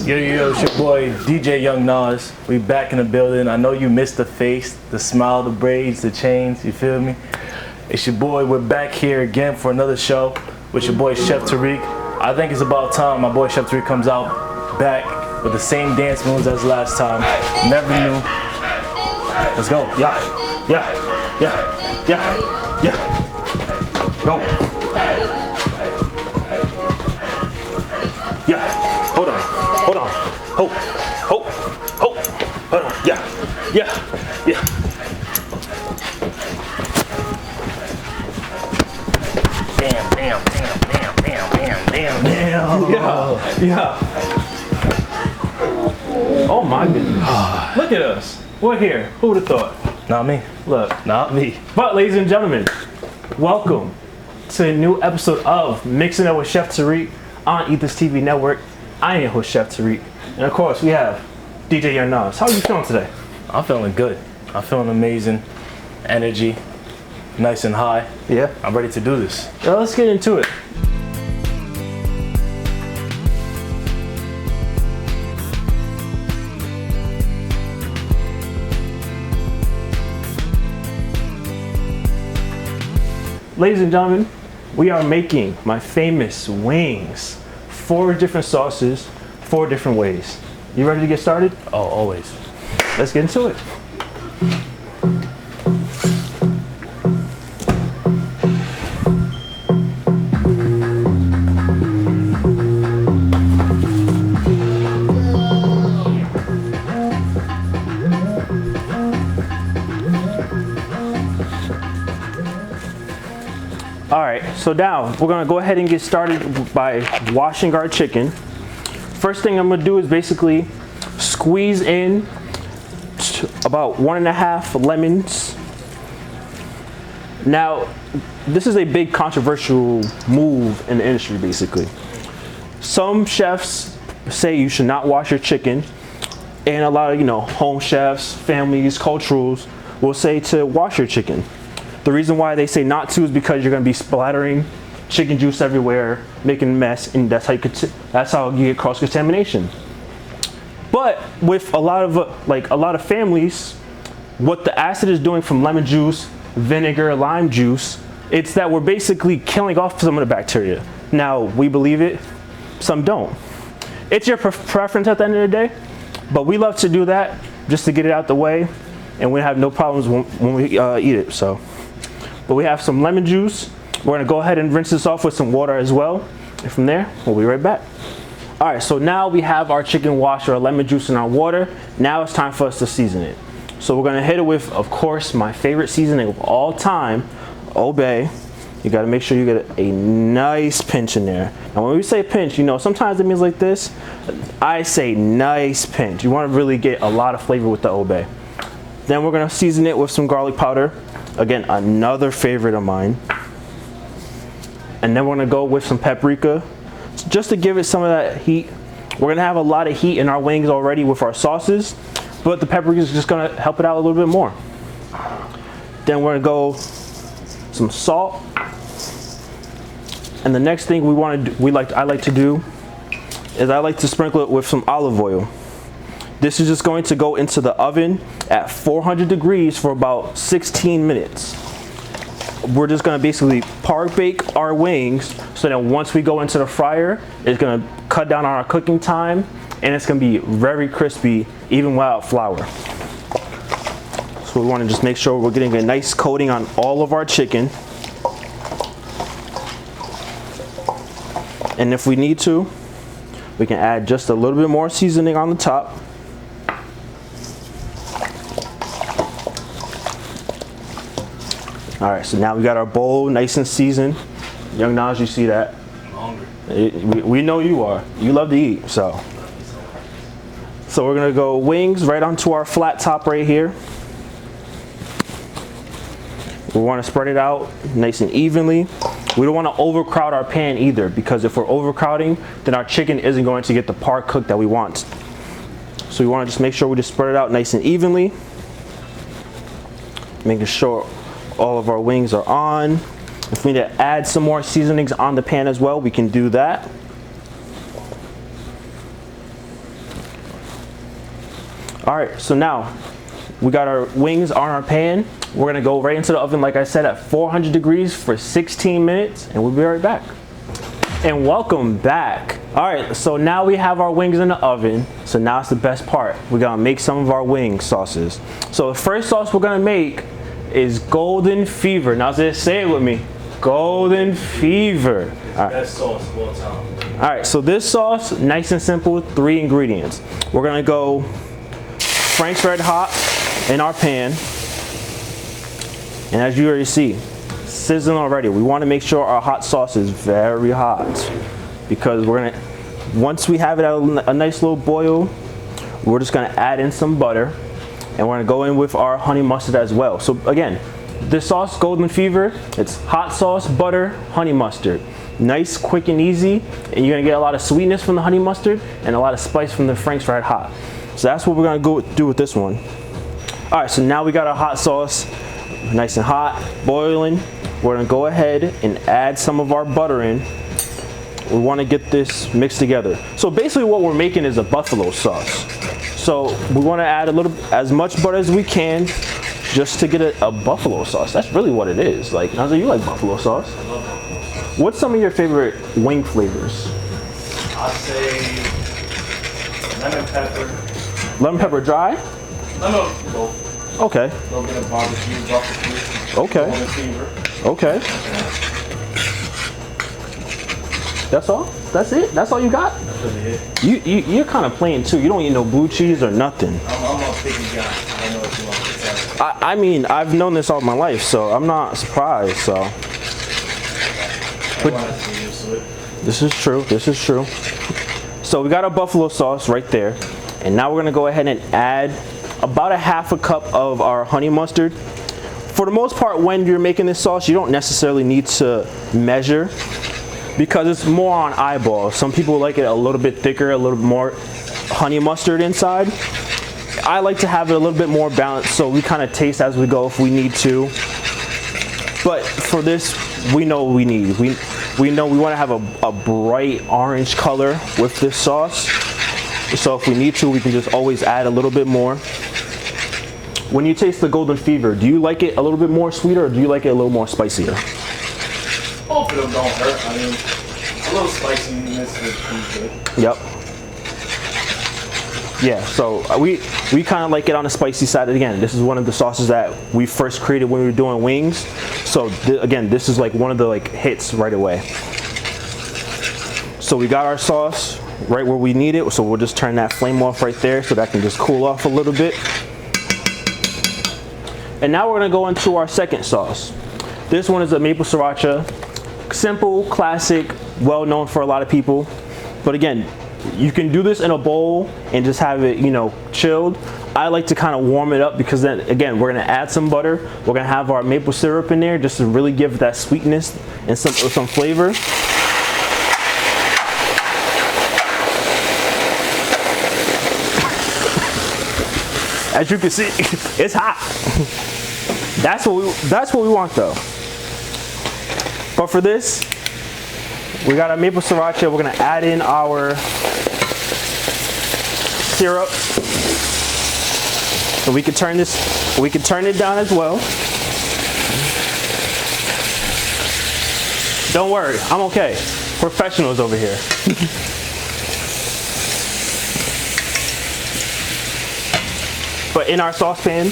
Yo, it's your boy DJ Young Nas. We back in the building. I know you missed the face, the smile, the braids, the chains, you feel me? It's your boy, we're back here again for another show with your boy Chef Tarik. I think it's about time my boy Chef Tarik comes out back with the same dance moves as last time. Never knew. Let's go. Yeah. Go. Yeah. Hold on. Hold on. Hold on. Yeah. Damn. Yeah. Oh my goodness. Look at us. We're here. Who would have thought? Not me. Look. Not me. But ladies and gentlemen, welcome to a new episode of Mixin It Up with Chef Tarik on Eat This TV Network. I am your host, Chef Tarik. And of course, we have DJ Young Nas. How are you feeling today? I'm feeling good. I'm feeling amazing. Energy. Nice and high. Yeah. I'm ready to do this. Well, let's get into it. Ladies and gentlemen, we are making my famous wings. 4 different sauces, 4 different ways. You ready to get started? Oh, always. Let's get into it. All right, so now we're gonna go ahead and get started by washing our chicken. First thing I'm gonna do is basically squeeze in about 1.5 lemons. Now, this is a big controversial move in the industry, basically. Some chefs say you should not wash your chicken, and a lot of, home chefs, families, culturals will say to wash your chicken. The reason why they say not to is because you're going to be splattering chicken juice everywhere, making a mess, and that's how you get cross contamination. But with a lot of families, what the acid is doing from lemon juice, vinegar, lime juice, it's that we're basically killing off some of the bacteria. Now, we believe it, some don't. It's your preference at the end of the day, but we love to do that just to get it out the way, and we have no problems when we eat it. But we have some lemon juice. We're gonna go ahead and rinse this off with some water as well. And from there, we'll be right back. All right, so now we have our chicken washed, our lemon juice and our water. Now it's time for us to season it. So we're gonna hit it with, of course, my favorite seasoning of all time, Old Bay. You gotta make sure you get a nice pinch in there. Now when we say pinch, sometimes it means like this. I say nice pinch. You wanna really get a lot of flavor with the Old Bay. Then we're gonna season it with some garlic powder. Again, another favorite of mine. And then we're gonna go with some paprika, just to give it some of that heat. We're gonna have a lot of heat in our wings already with our sauces, but the paprika is just gonna help it out a little bit more. Then we're gonna go some salt. And the next thing I like to do is I like to sprinkle it with some olive oil. This is just going to go into the oven at 400 degrees for about 16 minutes. We're just gonna basically park bake our wings so that once we go into the fryer, it's gonna cut down on our cooking time, and it's gonna be very crispy even without flour. So we wanna just make sure we're getting a nice coating on all of our chicken. And if we need to, we can add just a little bit more seasoning on the top. All right, so now we got our bowl nice and seasoned. Young Nas, you see that? I'm hungry. We know you are. You love to eat, so So we're gonna go wings right onto our flat top right here. We want to spread it out nice and evenly. We don't want to overcrowd our pan either, because if we're overcrowding, then our chicken isn't going to get the part cooked that we want. So we want to just make sure we just spread it out nice and evenly. Making sure all of our wings are on. If we need to add some more seasonings on the pan as well, we can do that. All right, so now we got our wings on our pan. We're gonna go right into the oven, like I said, at 400 degrees for 16 minutes, and we'll be right back. And welcome back. All right, so now we have our wings in the oven. So now it's the best part. We're gonna make some of our wing sauces. So the first sauce we're gonna make is Golden Fever. Now say it with me, Golden Fever. All right. Best sauce of all time. All right, so this sauce, nice and simple, 3 ingredients. We're gonna go Frank's Red Hot in our pan. And as you already see, sizzling already. We want to make sure our hot sauce is very hot, because we're gonna, once we have it at a nice little boil, we're just gonna add in some butter, and we're gonna go in with our honey mustard as well. So again, this sauce, Golden Fever, it's hot sauce, butter, honey mustard. Nice, quick and easy, and you're gonna get a lot of sweetness from the honey mustard and a lot of spice from the Frank's Red Hot. So that's what we're gonna do with this one. All right, so now we got our hot sauce, nice and hot, boiling. We're gonna go ahead and add some of our butter in. We wanna get this mixed together. So basically what we're making is a buffalo sauce. So we wanna add as much butter as we can, just to get a buffalo sauce. That's really what it is. Like, Naza, you like buffalo sauce? I love buffalo sauce. What's some of your favorite wing flavors? I'd say lemon pepper. Lemon pepper dry? Lemon both. Okay. A little bit of barbecue. Okay. Golden Fever. Okay. That's all? That's it? That's all you got? That's really it. You're kind of plain too. You don't eat no blue cheese or nothing. I'm a picky guy. I don't know what you want to tell. I mean, I've known this all my life, so I'm not surprised. So But used to it. this is true. This is true. So we got our buffalo sauce right there, and now we're gonna go ahead and add about a half a cup of our honey mustard. For the most part, when you're making this sauce, you don't necessarily need to measure, because it's more on eyeball. Some people like it a little bit thicker, a little bit more honey mustard inside. I like to have it a little bit more balanced, so we kind of taste as we go if we need to. But for this, we know what we need. We know we want to have a bright orange color with this sauce. So if we need to, we can just always add a little bit more. When you taste the Golden Fever, do you like it a little bit more sweeter, or do you like it a little more spicier? Both of them don't hurt. I mean, a little spiciness is pretty good. Yep. Yeah, so we kind of like it on the spicy side. Again, this is one of the sauces that we first created when we were doing wings. So again, this is like one of the hits right away. So we got our sauce right where we need it. So we'll just turn that flame off right there so that can just cool off a little bit. And now we're gonna go into our second sauce. This one is a maple sriracha. Simple, classic, well known for a lot of people. But again, you can do this in a bowl and just have it, chilled. I like to kind of warm it up, because then again, we're gonna add some butter. We're gonna have our maple syrup in there just to really give it that sweetness and some flavor. As you can see, it's hot. That's what we want though. But for this, we got our maple sriracha. We're gonna add in our syrup. So we can turn it down as well. Don't worry, I'm okay. Professionals over here. But in our saucepan,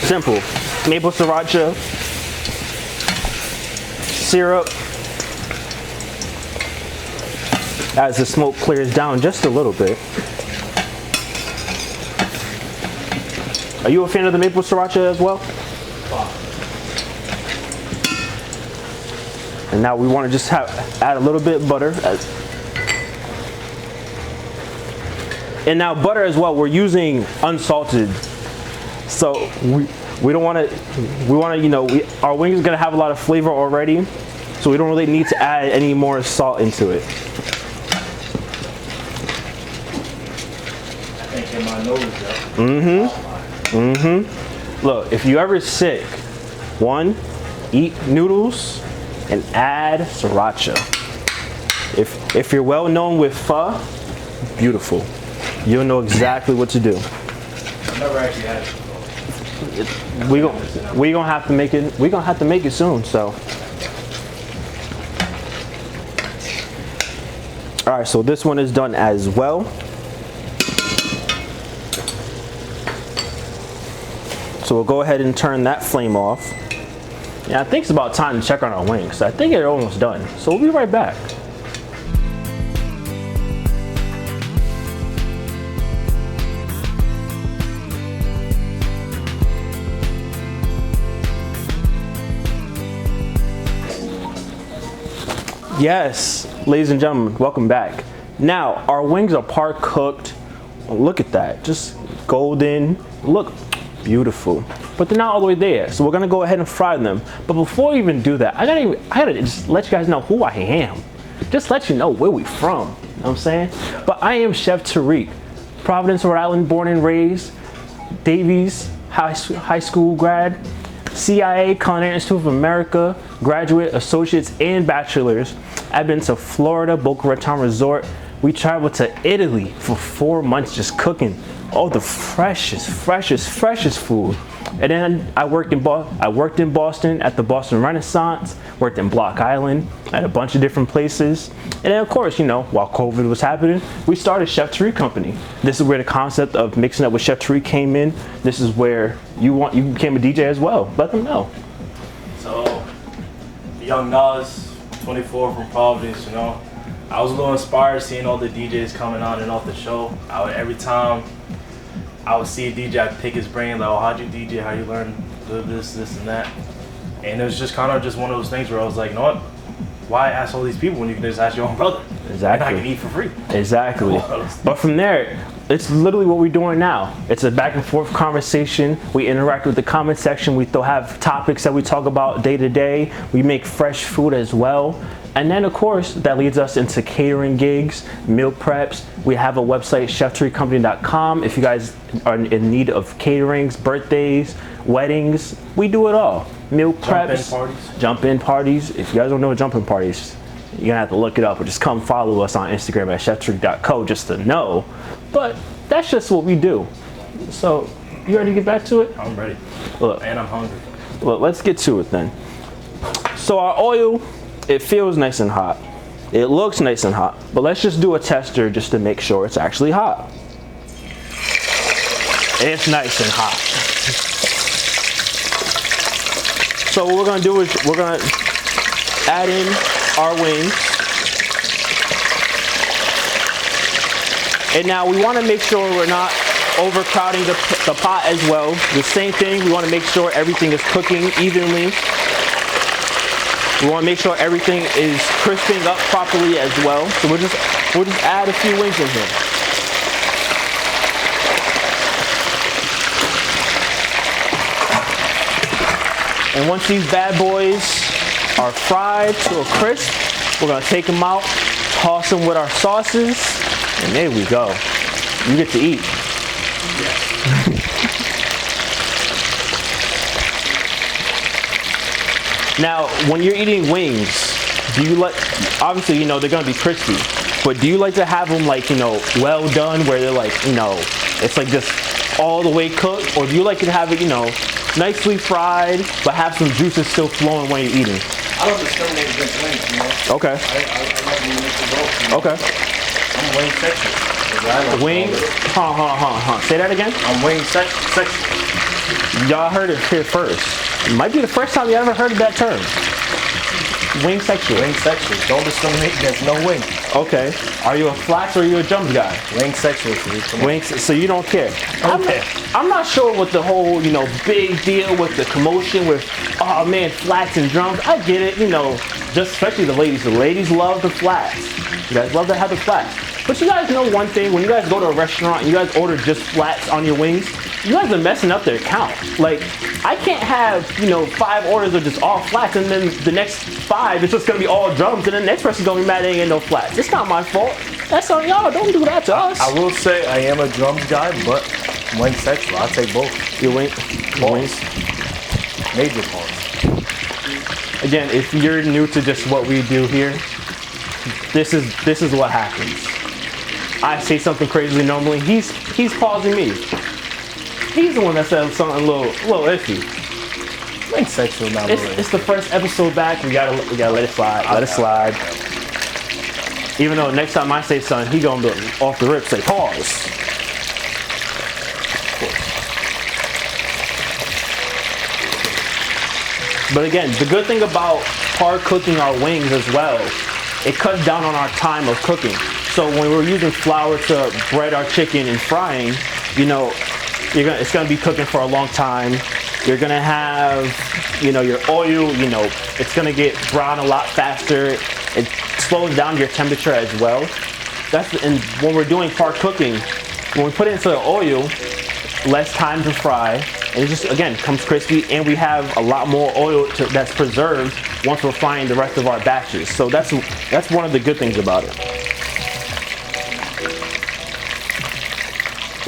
simple, maple sriracha, syrup. As the smoke clears down just a little bit. Are you a fan of the maple sriracha as well? And now we want to just add a little bit of butter. And now butter as well, we're using unsalted. So we don't want to, our wings is gonna have a lot of flavor already. So we don't really need to add any more salt into it. I can't get my nose up. Look, if you ever sick, one, eat noodles and add sriracha. If you're well known with pho, beautiful. You'll know exactly what to do. I've never actually had it. We gonna have to make it. We gonna have to make it soon. So, all right. So this one is done as well. So we'll go ahead and turn that flame off. Yeah, I think it's about time to check on our wings. I think they're almost done. So we'll be right back. Yes, ladies and gentlemen, welcome back. Now, our wings are part cooked. Look at that, just golden. Look, beautiful. But they're not all the way there, so we're gonna go ahead and fry them. But before we even do that, I gotta just let you guys know who I am. Just let you know where we from, you know what I'm saying? But I am Chef Tarik, Providence, Rhode Island, born and raised, Davies High School grad, CIA, Culinary Institute of America, graduate, associates, and bachelors. I've been to Florida, Boca Raton Resort. We traveled to Italy for 4 months just cooking all the freshest food. And then I worked in Boston at the Boston Renaissance, worked in Block Island at a bunch of different places. And then of course, while COVID was happening, we started Chef Tarik Company. This is where the concept of Mixing Up with Chef Tarik came in. This is where you became a DJ as well. Let them know. So, young Nas, 24 from Providence, I was a little inspired seeing all the DJs coming on and off the show. Every time I would see a DJ, I'd pick his brain, like, oh, how'd you DJ, how you learn this, and that. And it was just kind of just one of those things where I was like, you know what? Why ask all these people when you can just ask your own brother? Exactly. And I can eat for free. Exactly. But from there, it's literally what we're doing now. It's a back and forth conversation. We interact with the comment section. We still have topics that we talk about day to day. We make fresh food as well. And then of course, that leads us into catering gigs, meal preps. We have a website, cheftarikcompany.com. If you guys are in need of caterings, birthdays, weddings, we do it all. Meal preps, jump-in parties. If you guys don't know what jump-in parties, you're gonna have to look it up or just come follow us on Instagram at cheftarik.co just to know. But that's just what we do. So, you ready to get back to it? I'm ready. Look, and I'm hungry. Look, let's get to it then. So our oil, it feels nice and hot. It looks nice and hot, but let's just do a tester just to make sure it's actually hot. It's nice and hot. So what we're gonna do is we're gonna add in our wings. And now we wanna make sure we're not overcrowding the pot as well. The same thing, we wanna make sure everything is cooking evenly. We want to make sure everything is crisping up properly as well. So we'll just add a few wings in here. And once these bad boys are fried to a crisp, we're gonna take them out, toss them with our sauces, and there we go. You get to eat. Now, when you're eating wings, do you obviously, they're gonna be crispy, but do you like to have them well done where they're it's like just all the way cooked? Or do you like to have it, nicely fried, but have some juices still flowing when you're eating? I don't discriminate against wings, Okay. I like to mix them both, Okay. I'm wing section. Wing, say that again? I'm wing section. Y'all heard it here first. It might be the first time you ever heard of that term. Wing section. Wing section. Don't discriminate against no wing. Okay. Are you a flats or are you a jumps guy? Wing section. Wings. So you don't care. Okay. I'm not sure what the whole big deal with the commotion with oh man flats and drums. I get it. Just especially the ladies. The ladies love the flats. You guys love to have the flats. But you guys know one thing, when you guys go to a restaurant and you guys order just flats on your wings, you guys are messing up their count. Like, I can't have, 5 orders of just all flats and then the next 5 it's just gonna be all drums and then the next person's gonna be mad they ain't get no flats. It's not my fault. That's on y'all. Don't do that to us. I will say I am a drums guy, but when sexual, I'll take both. Your wings. Major pause. Again, if you're new to just what we do here, this is what happens. I say something crazy normally. He's pausing me. He's the one that said something a little iffy. When sexual, not really. It's the first episode back. We gotta let it slide. Let it slide. Even though next time I say something, he gonna be off the rip say pause. But again, the good thing about par cooking our wings as well, it cuts down on our time of cooking. So when we're using flour to bread our chicken and frying, it's gonna be cooking for a long time. You're gonna have, your oil, it's gonna get brown a lot faster. It slows down your temperature as well. And when we're doing par cooking, when we put it into the oil, less time to fry, and it just, again, comes crispy, and we have a lot more oil that's preserved once we're frying the rest of our batches. So that's one of the good things about it.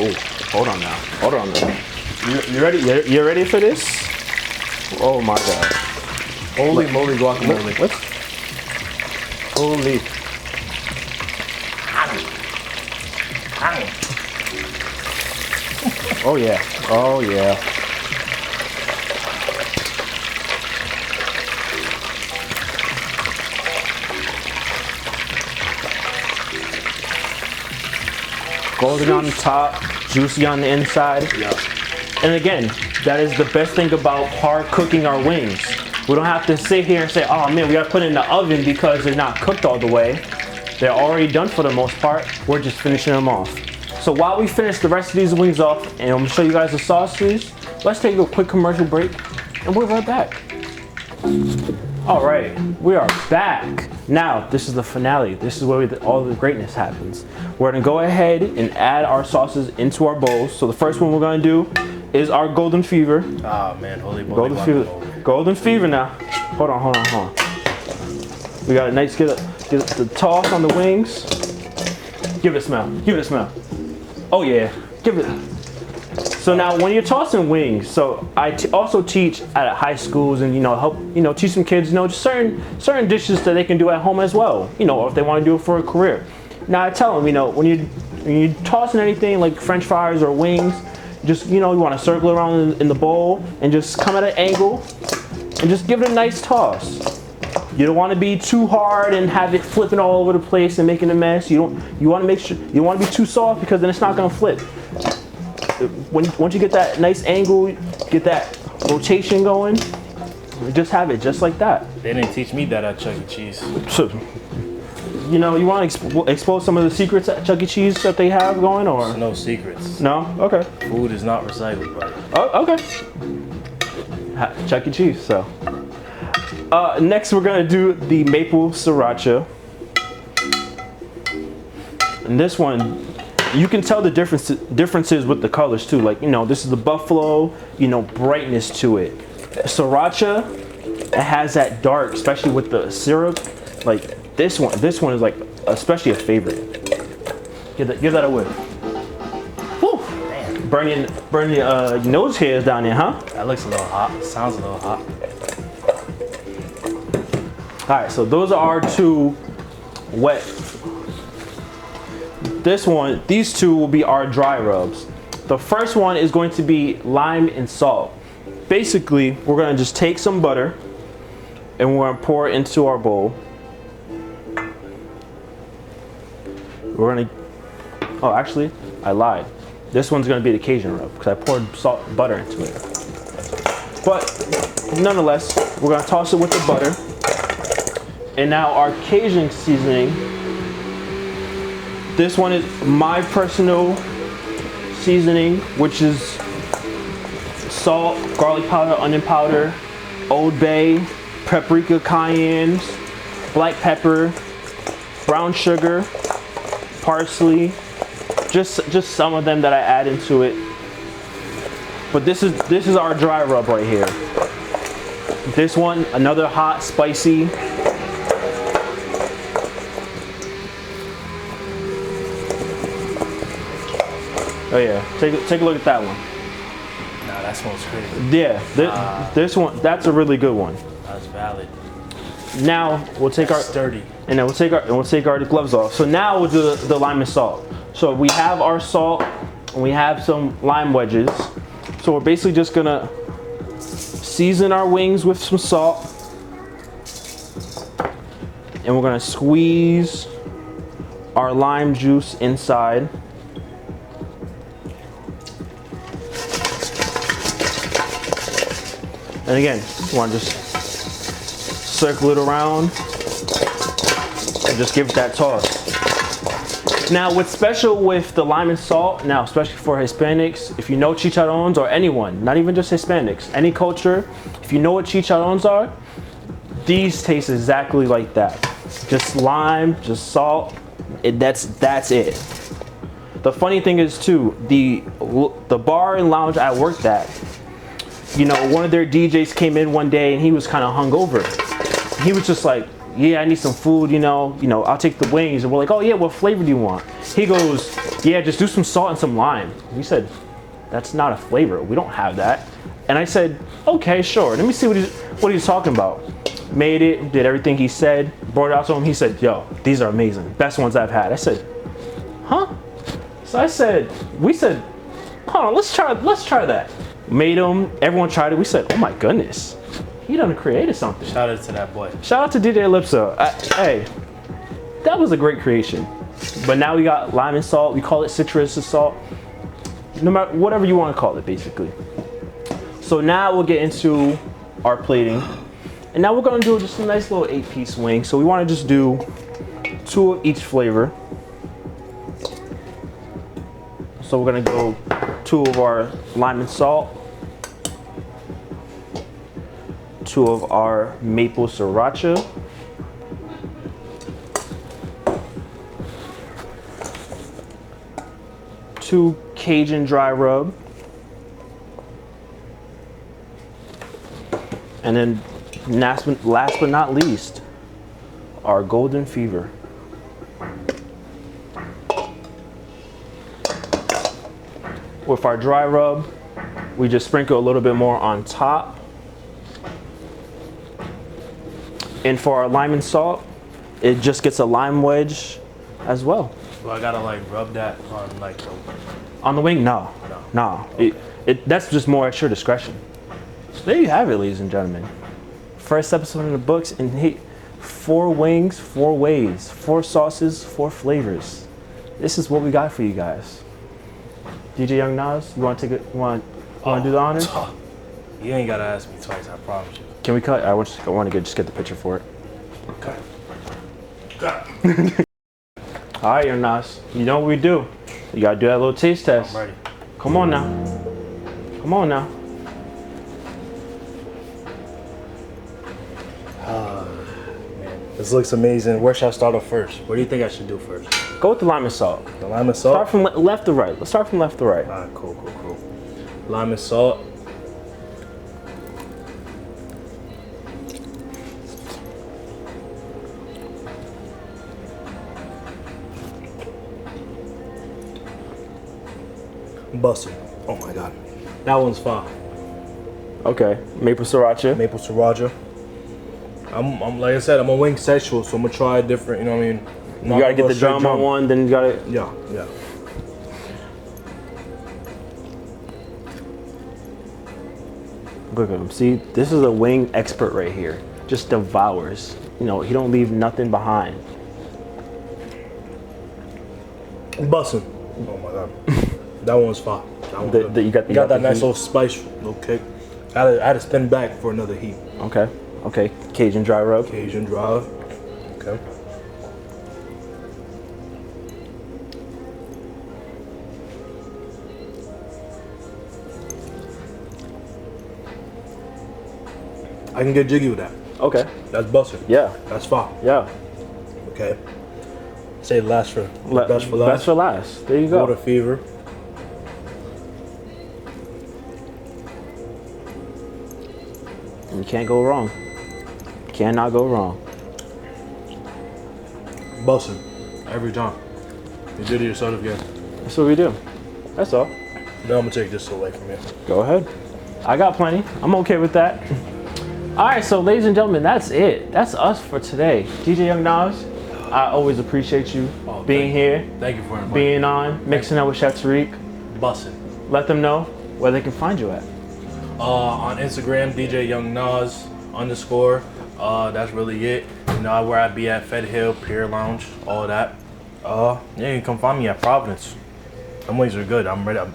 Oh, hold on now. You ready? You ready for this? Oh my God. Holy moly guacamole. What? Holy. Oh yeah. Oh yeah. Golden on the top, juicy on the inside. Yeah. And again, that is the best thing about par cooking our wings. We don't have to sit here and say, oh man, we gotta put it in the oven because they're not cooked all the way. They're already done for the most part. We're just finishing them off. So while we finish the rest of these wings off, and I'm gonna show you guys the sauces, let's take a quick commercial break and we'll be right back. All right, we are back. Now, this is the finale. This is where all the greatness happens. We're gonna go ahead and add our sauces into our bowls. So the first one we're gonna do is our golden fever. Oh man, holy moly Golden fever. Golden fever now. Hold on. We got a nice, get the toss on the wings. Give it a smell. Oh yeah, give it. So now when you're tossing wings, so I also teach at high schools and help teach some kids just certain dishes that they can do at home as well, or if they want to do it for a career. Now I tell them, when you're tossing anything like French fries or wings, just you want to circle around in the bowl and just come at an angle and just give it a nice toss. You don't want to be too hard and have it flipping all over the place and making a mess. You want to make sure you want to be too soft because then it's not going to flip. Once you get that nice angle, get that rotation going, just have it just like that. They didn't teach me that at Chuck E. Cheese. So, you want to expose some of the secrets at Chuck E. Cheese that they have going, or There's no secrets. no? Okay. Food is not recycled, buddy. Oh, okay. Chuck E. Cheese. So, next we're gonna do the maple sriracha, and this one. You can tell the differences with the colors too. Like, this is the buffalo, brightness to it. Sriracha, it has that dark, especially with the syrup. Like this one is like especially a favorite. Give that a whiff. Whew. Man. Burning your nose hairs down there, huh? That looks a little hot. Sounds a little hot. All right, so those are our two wet. These two will be our dry rubs. The first one is going to be lime and salt. Basically, we're gonna just take some butter and we're gonna pour it into our bowl. Oh, actually, I lied. This one's gonna be the Cajun rub because I poured butter into it. But nonetheless, we're gonna toss it with the butter. And now our Cajun seasoning. This one is my personal seasoning, which is salt, garlic powder, onion powder, Old Bay, paprika, cayenne, black pepper, brown sugar, parsley, just some of them that I add into it. But this is our dry rub right here. This one, another hot, spicy. Oh yeah, take a look at that one. Nah, that smells crazy. Yeah, this one, that's a really good one. That's valid. Now we'll take That's our sturdy. and then we'll take our gloves off. So now we'll do the lime and salt. So we have our salt and we have some lime wedges. So we're basically just gonna season our wings with some salt, and we're gonna squeeze our lime juice inside. And again, you want to just circle it around and just give it that toss. Now, what's special with the lime and salt, now especially for Hispanics, if you know chicharrones, or anyone, not even just Hispanics, any culture, if you know what chicharrones are, these taste exactly like that. Just lime, just salt, that's it. The funny thing is too, the bar and lounge I worked at, you know, one of their DJs came in one day and he was kind of hungover. He was just like, yeah, I need some food, you know, I'll take the wings. And we're like, oh yeah, what flavor do you want? He goes, yeah, just do some salt and some lime. We said, that's not a flavor. We don't have that. And I said, okay, sure. Let me see what he's talking about. Made it, did everything he said, brought it out to him. He said, yo, these are amazing. Best ones I've had. I said, huh? So we said, hold on, let's try that. Made them, everyone tried it. We said, oh my goodness. He done created something. Shout out to that boy. Shout out to DJ Lipso. Hey, that was a great creation. But now we got lime and salt. We call it citrus salt. No matter, whatever you want to call it, basically. So now we'll get into our plating. And now we're gonna do just a nice little 8-piece wing. So we wanna just do 2 of each flavor. So we're gonna go 2 of our lime and salt, 2 of our maple sriracha, two Cajun dry rub, and then last but not least, our golden fever. With our dry rub, we just sprinkle a little bit more on top. And for our lime and salt, it just gets a lime wedge as well. Well, I gotta like rub that on like the... On the wing? No. Okay. That's just more at your discretion. So there you have it, ladies and gentlemen. First episode in the books, and hey, 4 wings, 4 ways, 4 sauces, 4 flavors. This is what we got for you guys. DJ Young Nas, you want to take it? Want to do the honors? You ain't gotta ask me twice. I promise you. Can we cut? I want to just get the picture for it. Okay. All right, Young Nas. You know what we do? You gotta do that little taste test. I'm ready. Come on now. Come on now. Man, this looks amazing. Where should I start off first? What do you think I should do first? Go with the lime and salt. The lime and salt? Start from left to right. Let's start from left to right. All right, cool. Lime and salt. Busted. Oh my god. That one's fine. Okay. Maple sriracha. Maple sriracha. I'm like I said, I'm a wing sexual, so I'm gonna try a different, you know what I mean? You gotta get the drum on one, then you gotta... Yeah. Look at him. See, this is a wing expert right here. Just devours. You know, he don't leave nothing behind. Bussin'. Oh my god. That one's fine. You got that nice little spice, little kick. I had to spin back for another heat. Okay. Cajun dry rub. Cajun dry. Okay. I can get jiggy with that. Okay. That's busted. Yeah. That's fine. Yeah. Okay. Say best for last. Best for last. There you go. Water fever. You can't go wrong. Cannot go wrong. Bussin'. Every time. You did it yourself again. That's what we do. That's all. Now I'm gonna take this away from you. Go ahead. I got plenty. I'm okay with that. All right, so ladies and gentlemen, that's it. That's us for today. DJ Young Nas, I always appreciate you being here. Thank you for inviting being on, mixing up with Chef Tarik. Bussin'. Let them know where they can find you at. On Instagram, DJ Young Nas _. That's really it. You know where I be at, Fed Hill, Pier Lounge, all that. Yeah, you can come find me at Providence. Them wings are good. I'm ready.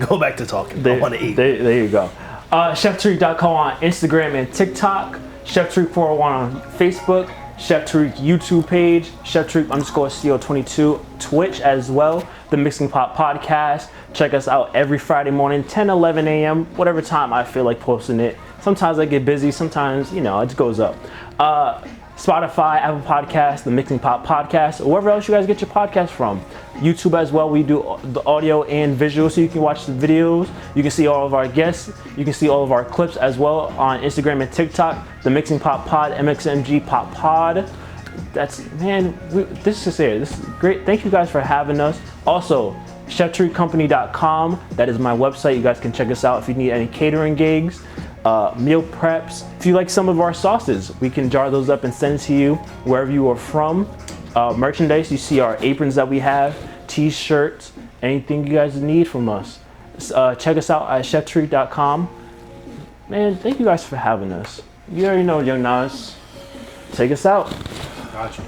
Go back to talking. I want to eat. There you go. ChefTarik.com on Instagram and TikTok. Chef Tarik 401 on Facebook. Chef Tarik YouTube page. Chef Tarik _CO22 Twitch as well. The Mixing Pot Podcast. Check us out every Friday morning, 10, 11 a.m. Whatever time I feel like posting it. Sometimes I get busy. Sometimes, you know, it just goes up. Spotify, Apple Podcasts, the Mixing Pot Podcast, or wherever else you guys get your podcast from. YouTube as well. We do the audio and visual, so you can watch the videos. You can see all of our guests. You can see all of our clips as well on Instagram and TikTok. The Mixing Pot Pod, MXMG Pot Pod. That's, man, this is it. This is great. Thank you guys for having us. Also, ChefTarikCompany.com. That is my website. You guys can check us out if you need any catering gigs. Meal preps. If you like some of our sauces, we can jar those up and send to you wherever you are from. Merchandise, you see our aprons that we have, t-shirts, anything you guys need from us. Check us out at cheftarik.com. Man, thank you guys for having us. You already know, Young Nas. Take us out. Gotcha.